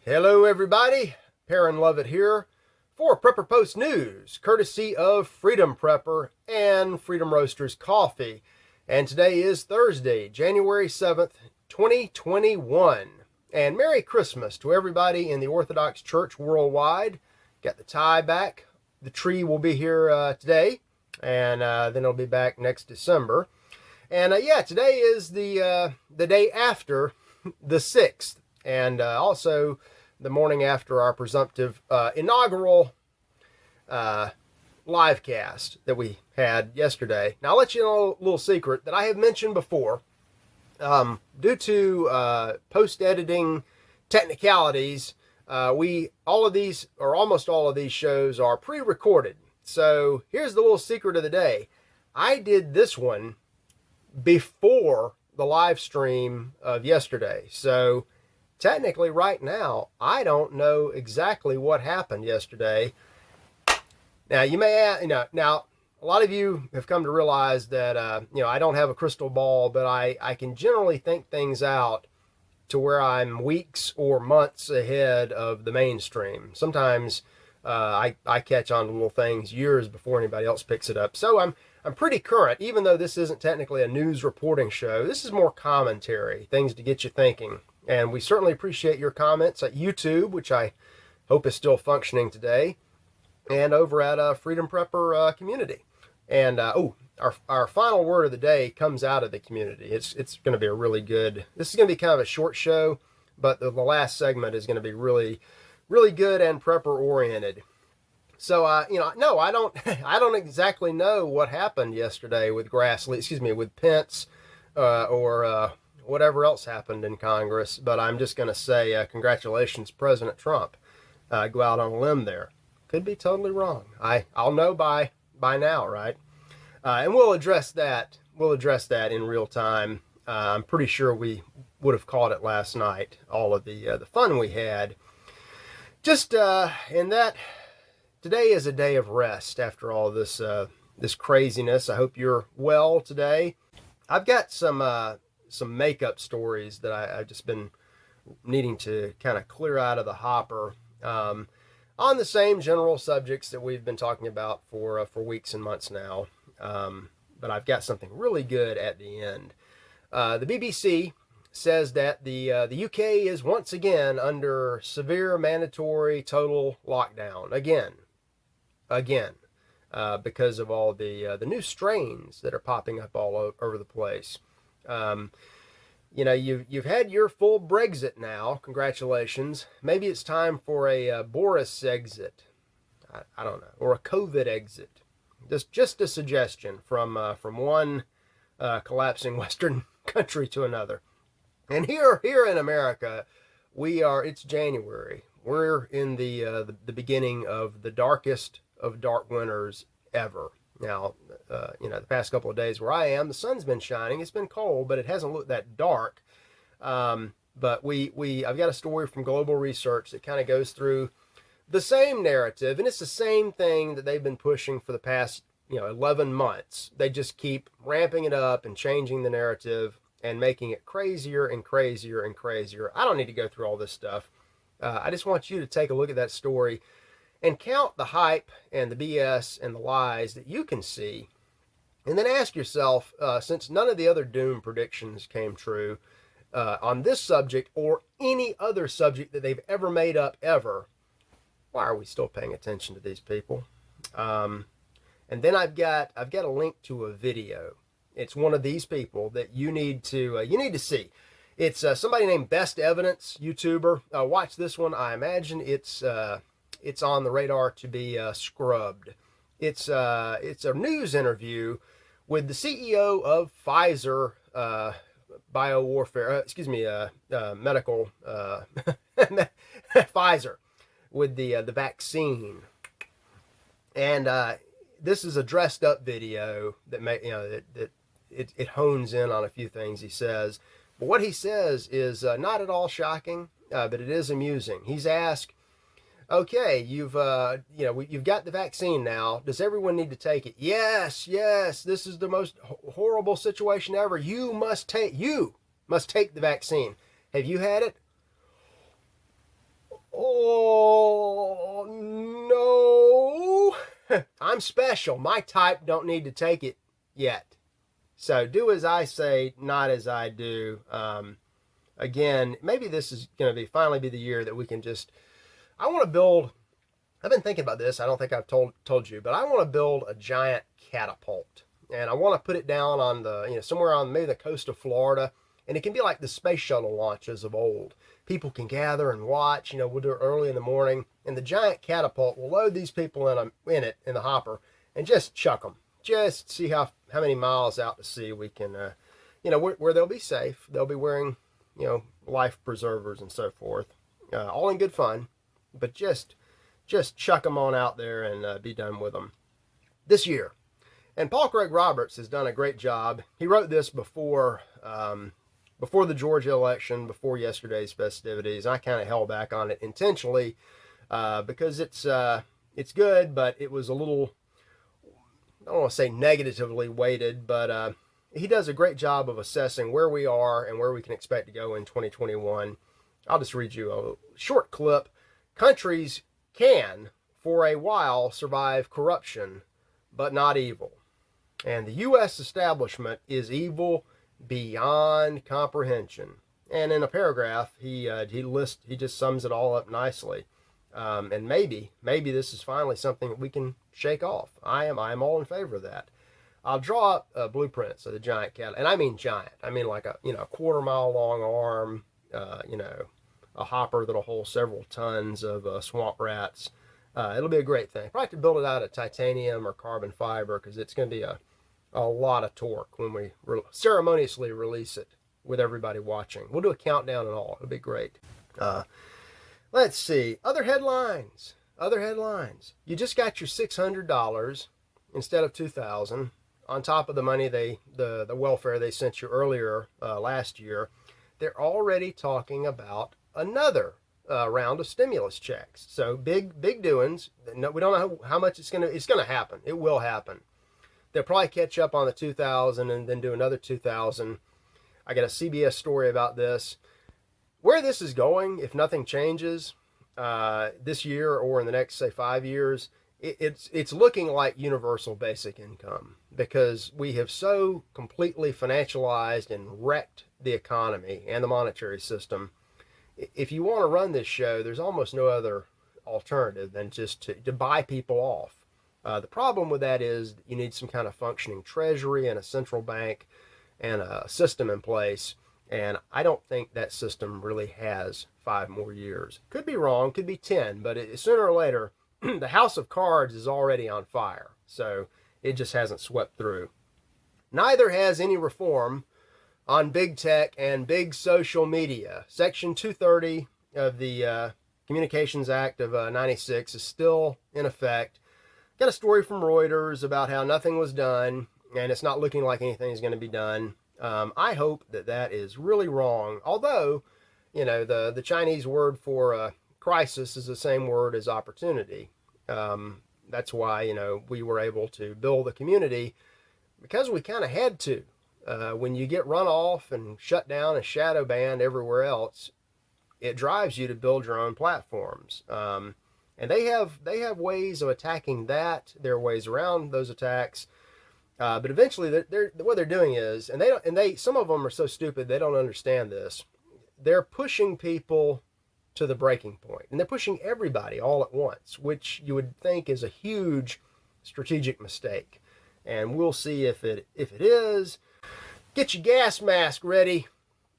Hello everybody, Perrin Lovett here for Prepper Post News, courtesy of Freedom Prepper and Freedom Roasters Coffee. And today is Thursday, January 7th, 2021. And Merry Christmas to everybody in the Orthodox Church worldwide. Got the tie back. The tree will be here today, and then it'll be back next December. And today is the day after the 6th. And also the morning after our presumptive inaugural live cast that we had yesterday. Now, I'll let you know a little secret that I have mentioned before. Due to post-editing technicalities, all of these, or almost all of these shows are pre-recorded. So here's the little secret of the day. I did this one before the live stream of yesterday. So technically right now, I don't know exactly what happened yesterday. Now, you may ask, now a lot of you have come to realize that, I don't have a crystal ball, but I can generally think things out to where I'm weeks or months ahead of the mainstream. Sometimes I catch on to little things years before anybody else picks it up. So I'm pretty current, even though this isn't technically a news reporting show. This is more commentary, things to get you thinking. And we certainly appreciate your comments at YouTube, which I hope is still functioning today, and over at Freedom Prepper community. And our final word of the day comes out of the community. It's going to be a really good. This is going to be kind of a short show, but the last segment is going to be really, really good and prepper oriented. So no, I don't I don't exactly know what happened yesterday with with Pence or whatever else happened in Congress, but I'm just going to say congratulations, President Trump. Go out on a limb there. Could be totally wrong. I'll know by now, right? And we'll address that. We'll address that in real time. I'm pretty sure we would have caught it last night. All of the fun we had. Just in that, today is a day of rest after all this craziness. I hope you're well today. I've got some makeup stories that I've just been needing to kind of clear out of the hopper on the same general subjects that we've been talking about for weeks and months now. But I've got something really good at the end. The BBC says that the UK is once again under severe mandatory total lockdown again, because of all the new strains that are popping up all over the place. You've had your full Brexit now. Congratulations. Maybe it's time for a Boris exit. I don't know, or a COVID exit. Just a suggestion from one collapsing Western country to another. And here in America, it's January. We're in the beginning of the darkest of dark winters ever. Now, the past couple of days where I am, the sun's been shining. It's been cold, but it hasn't looked that dark. But I've got a story from Global Research that kind of goes through the same narrative, and it's the same thing that they've been pushing for the past, 11 months. They just keep ramping it up and changing the narrative and making it crazier and crazier and crazier. I don't need to go through all this stuff. I just want you to take a look at that story and count the hype and the BS and the lies that you can see. And then ask yourself, since none of the other doom predictions came true on this subject or any other subject that they've ever made up ever, why are we still paying attention to these people? And then I've got a link to a video. It's one of these people that you need to see. It's somebody named Best Evidence, YouTuber. Watch this one. I imagine it's on the radar to be scrubbed. It's a news interview with the CEO of Pfizer medical Pfizer with the vaccine, and this is a dressed up video that it hones in on a few things he says. But what he says is not at all shocking, but it is amusing. He's asked, okay, you've got the vaccine now. Does everyone need to take it? Yes. This is the most horrible situation ever. You must take the vaccine. Have you had it? Oh, no. I'm special. My type don't need to take it yet. So do as I say, not as I do. Again, maybe this is going to finally be the year that we can just, I want to build, I've been thinking about this. I don't think I've told you, but I want to build a giant catapult. And I want to put it down on somewhere on maybe the coast of Florida. And it can be like the space shuttle launches of old. People can gather and watch. We'll do it early in the morning. And the giant catapult will load these people in the hopper, and just chuck them. Just see how many miles out to sea we can, where they'll be safe. They'll be wearing, life preservers and so forth. All in good fun. But just chuck them on out there and be done with them this year. And Paul Craig Roberts has done a great job. He wrote this before the Georgia election, before yesterday's festivities. I kind of held back on it intentionally because it's good, but it was a little, I don't want to say negatively weighted, but he does a great job of assessing where we are and where we can expect to go in 2021. I'll just read you a short clip. Countries can, for a while, survive corruption, but not evil. And the U.S. establishment is evil beyond comprehension. And in a paragraph, he just sums it all up nicely. And maybe this is finally something that we can shake off. I am all in favor of that. I'll draw up blueprints of the giant cat, and I mean giant. I mean like a quarter-mile long arm, a hopper that'll hold several tons of swamp rats. It'll be a great thing. Probably have to build it out of titanium or carbon fiber because it's going to be a lot of torque when we ceremoniously release it with everybody watching. We'll do a countdown and all. It'll be great. Let's see. Other headlines. You just got your $600 instead of $2,000 on top of the money the welfare they sent you earlier last year. They're already talking about another round of stimulus checks. So big doings. No, we don't know how much it's going to happen. It will happen. They'll probably catch up on the 2,000 and then do another 2,000. I got a CBS story about this. Where this is going, if nothing changes this year or in the next, say, 5 years, it's looking like universal basic income because we have so completely financialized and wrecked the economy and the monetary system. If you want to run this show, there's almost no other alternative than just to buy people off. The problem with that is you need some kind of functioning treasury and a central bank and a system in place. And I don't think that system really has 5 more years. Could be wrong, could be 10, but sooner or later, the house of cards is already on fire. So it just hasn't swept through. Neither has any reform on big tech and big social media. Section 230 of the Communications Act of 96 is still in effect. Got a story from Reuters about how nothing was done, and it's not looking like anything is going to be done. I hope that is really wrong. Although, the Chinese word for crisis is the same word as opportunity. That's why, we were able to build a community because we kind of had to. When you get run off and shut down and shadow banned everywhere else, it drives you to build your own platforms. And they have ways of attacking that. There are ways around those attacks. But eventually, what they're doing is, some of them are so stupid they don't understand this. They're pushing people to the breaking point, and they're pushing everybody all at once, which you would think is a huge strategic mistake. And we'll see if it is. Get your gas mask ready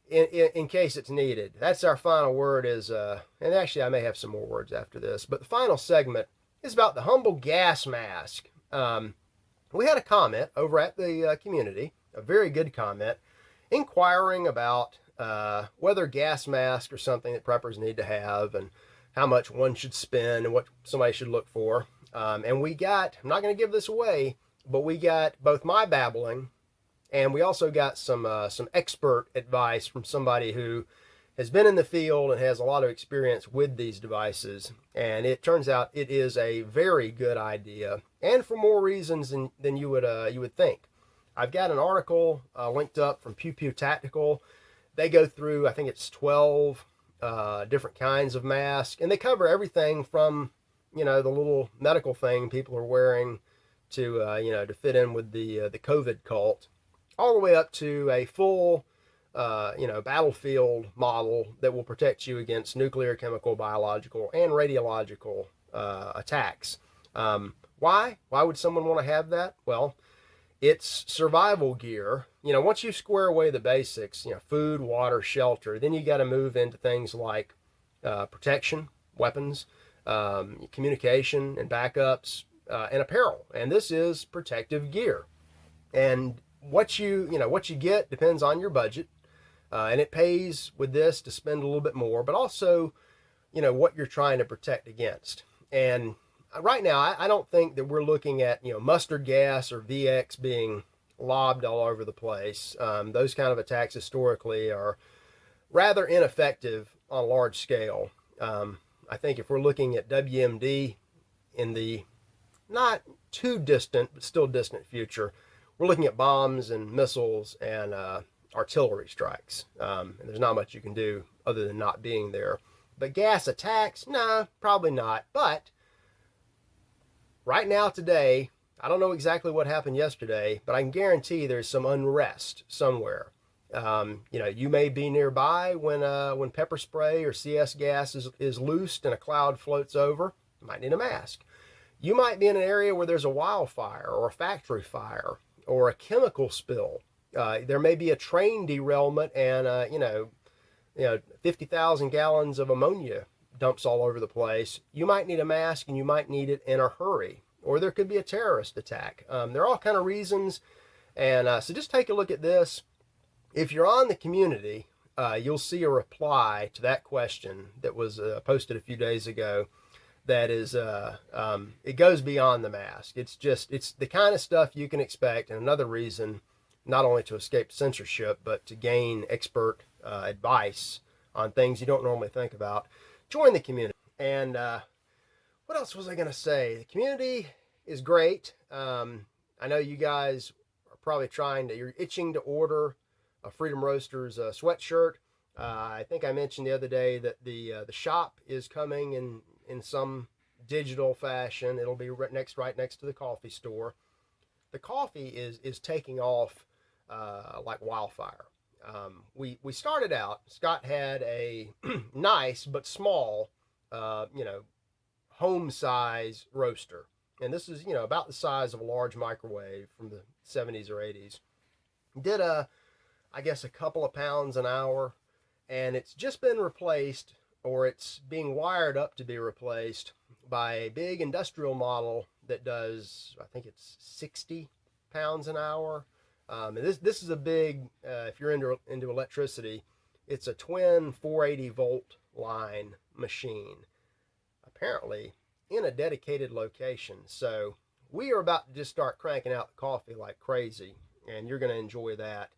in case it's needed. That's our final word and actually I may have some more words after this, but the final segment is about the humble gas mask. We had a comment over at the community, a very good comment, inquiring about whether gas masks are something that preppers need to have and how much one should spend and what somebody should look for. And we got, I'm not going to give this away, but we got both my babbling and we also got some expert advice from somebody who has been in the field and has a lot of experience with these devices. And it turns out it is a very good idea, and for more reasons than you would think. I've got an article linked up from Pew Pew Tactical. They go through, I think it's 12 different kinds of masks, and they cover everything from, the little medical thing people are wearing to, to fit in with the COVID cult, all the way up to a full, battlefield model that will protect you against nuclear, chemical, biological, and radiological attacks. Why? Why would someone want to have that? Well, it's survival gear. Once you square away the basics, food, water, shelter, then you got to move into things like protection, weapons, communication and backups, and apparel. And this is protective gear. And what you get depends on your budget, and it pays with this to spend a little bit more, but also, what you're trying to protect against. And right now, I don't think that we're looking at, mustard gas or VX being lobbed all over the place. Those kind of attacks historically are rather ineffective on a large scale. I think if we're looking at WMD in the not too distant, but still distant future, we're looking at bombs and missiles and artillery strikes. And there's not much you can do other than not being there. But gas attacks, nah, probably not. But right now, today, I don't know exactly what happened yesterday, but I can guarantee there's some unrest somewhere. You may be nearby when pepper spray or CS gas is loosed and a cloud floats over. You might need a mask. You might be in an area where there's a wildfire or a factory fire or a chemical spill. There may be a train derailment and 50,000 gallons of ammonia dumps all over the place. You might need a mask, and you might need it in a hurry. Or there could be a terrorist attack. There are all kind of reasons. And so just take a look at this. If you're on the community, you'll see a reply to that question that was posted a few days ago. That is, it goes beyond the mask. It's the kind of stuff you can expect. And another reason, not only to escape censorship, but to gain expert advice on things you don't normally think about. Join the community. And what else was I going to say? The community is great. I know you guys are probably you're itching to order a Freedom Roasters sweatshirt. I think I mentioned the other day that the shop is coming in some digital fashion. It'll be right next to the coffee store. The coffee is taking off like wildfire. We started out, Scott had a nice but small, home size roaster. And this is, about the size of a large microwave from the 70s or 80s. Did I guess a couple of pounds an hour, and it's just been replaced, or it's being wired up to be replaced by a big industrial model that does, I think it's 60 pounds an hour. And this is a big, if you're into electricity, it's a twin 480 volt line machine, apparently in a dedicated location. So we are about to just start cranking out the coffee like crazy, and you're going to enjoy that.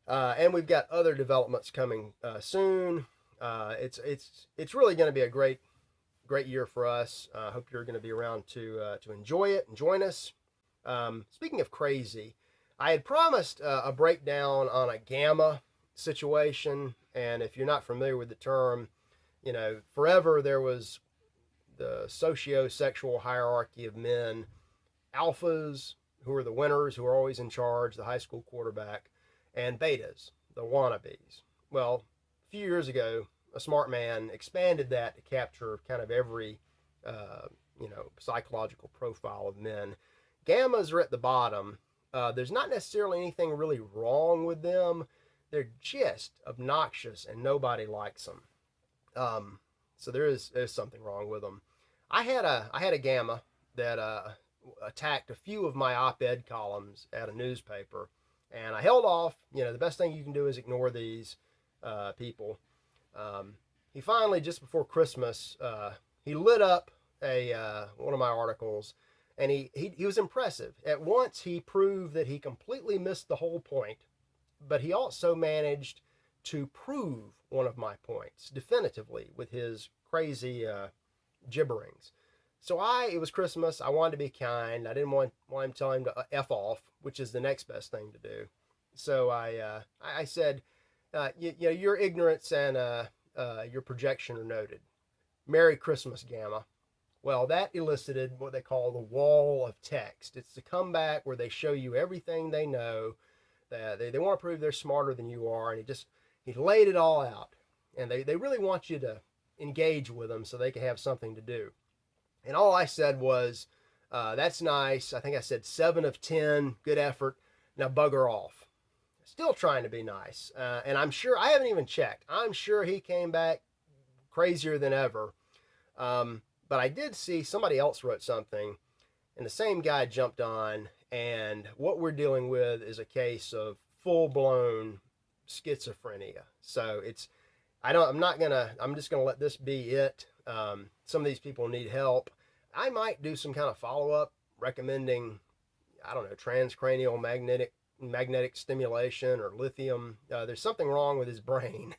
And we've got other developments coming soon. It's really going to be a great year for us. I hope you're going to be around to enjoy it and join us. Speaking of crazy, I had promised a breakdown on a gamma situation, and if you're not familiar with the term, forever there was the socio-sexual hierarchy of men: alphas, who are the winners, who are always in charge, the high school quarterback, and betas, the wannabes. Well, a few years ago, a smart man expanded that to capture kind of every, psychological profile of men. Gammas are at the bottom. There's not necessarily anything really wrong with them. They're just obnoxious, and nobody likes them. So there's something wrong with them. I had a gamma that attacked a few of my op-ed columns at a newspaper, and I held off. The best thing you can do is ignore these people. He finally, just before Christmas, he lit up one of my articles, and he was impressive. At once, he proved that he completely missed the whole point, but he also managed to prove one of my points definitively with his crazy gibberings. So it was Christmas. I wanted to be kind. I didn't want him to tell him to F off, which is the next best thing to do. So I said, your ignorance and your projection are noted. Merry Christmas, Gamma. Well, that elicited what they call the wall of text. It's the comeback where they show you everything they know. They want to prove they're smarter than you are, and he laid it all out. And they really want you to engage with them so they can have something to do. And all I said was, that's nice. I think I said 7 of 10, good effort. Now bugger off. Still trying to be nice. And I'm sure, I haven't even checked. I'm sure he came back crazier than ever. But I did see somebody else wrote something, and the same guy jumped on. And what we're dealing with is a case of full blown schizophrenia. So I'm just gonna let this be it. Some of these people need help. I might do some kind of follow up recommending, I don't know, transcranial magnetic stimulation or lithium. There's something wrong with his brain,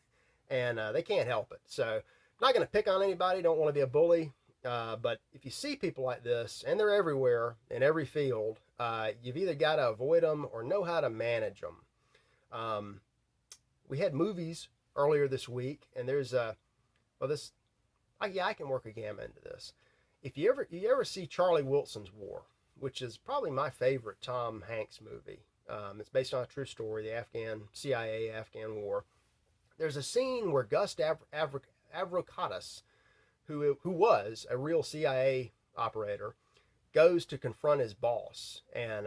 and they can't help it. So I'm not going to pick on anybody. Don't want to be a bully. But if you see people like this, and they're everywhere in every field, you've either got to avoid them or know how to manage them. We had movies earlier this week, and there's I can work a gamma into this. If you ever see Charlie Wilson's War, which is probably my favorite Tom Hanks movie. It's based on a true story, the CIA Afghan War. There's a scene where Gus Avracatus, who was a real CIA operator, goes to confront his boss, and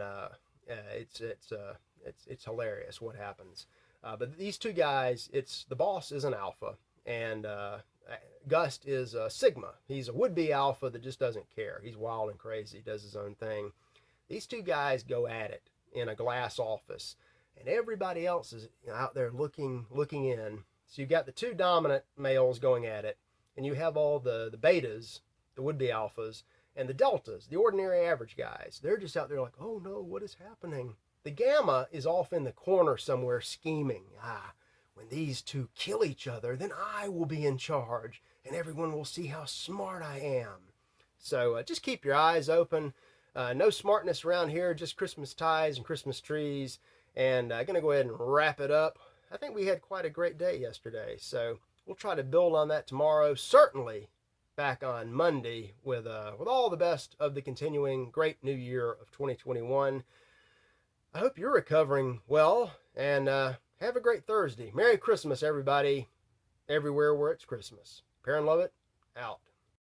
it's hilarious what happens. But these two guys, the boss is an alpha, and Gust is a sigma. He's a would-be alpha that just doesn't care. He's wild and crazy, does his own thing. These two guys go at it in a glass office, and everybody else is out there looking in. So you've got the two dominant males going at it, and you have all the betas, the would-be alphas, and the deltas, the ordinary average guys. They're just out there like, oh no, what is happening? The gamma is off in the corner somewhere scheming. When these two kill each other, then I will be in charge, and everyone will see how smart I am. So just keep your eyes open. No smartness around here, just Christmas ties and Christmas trees. And I'm going to go ahead and wrap it up. I think we had quite a great day yesterday, so we'll try to build on that tomorrow. Certainly back on Monday with all the best of the continuing great new year of 2021. I hope you're recovering well, and have a great Thursday. Merry Christmas, everybody, everywhere where it's Christmas. Perrin Lovett, out.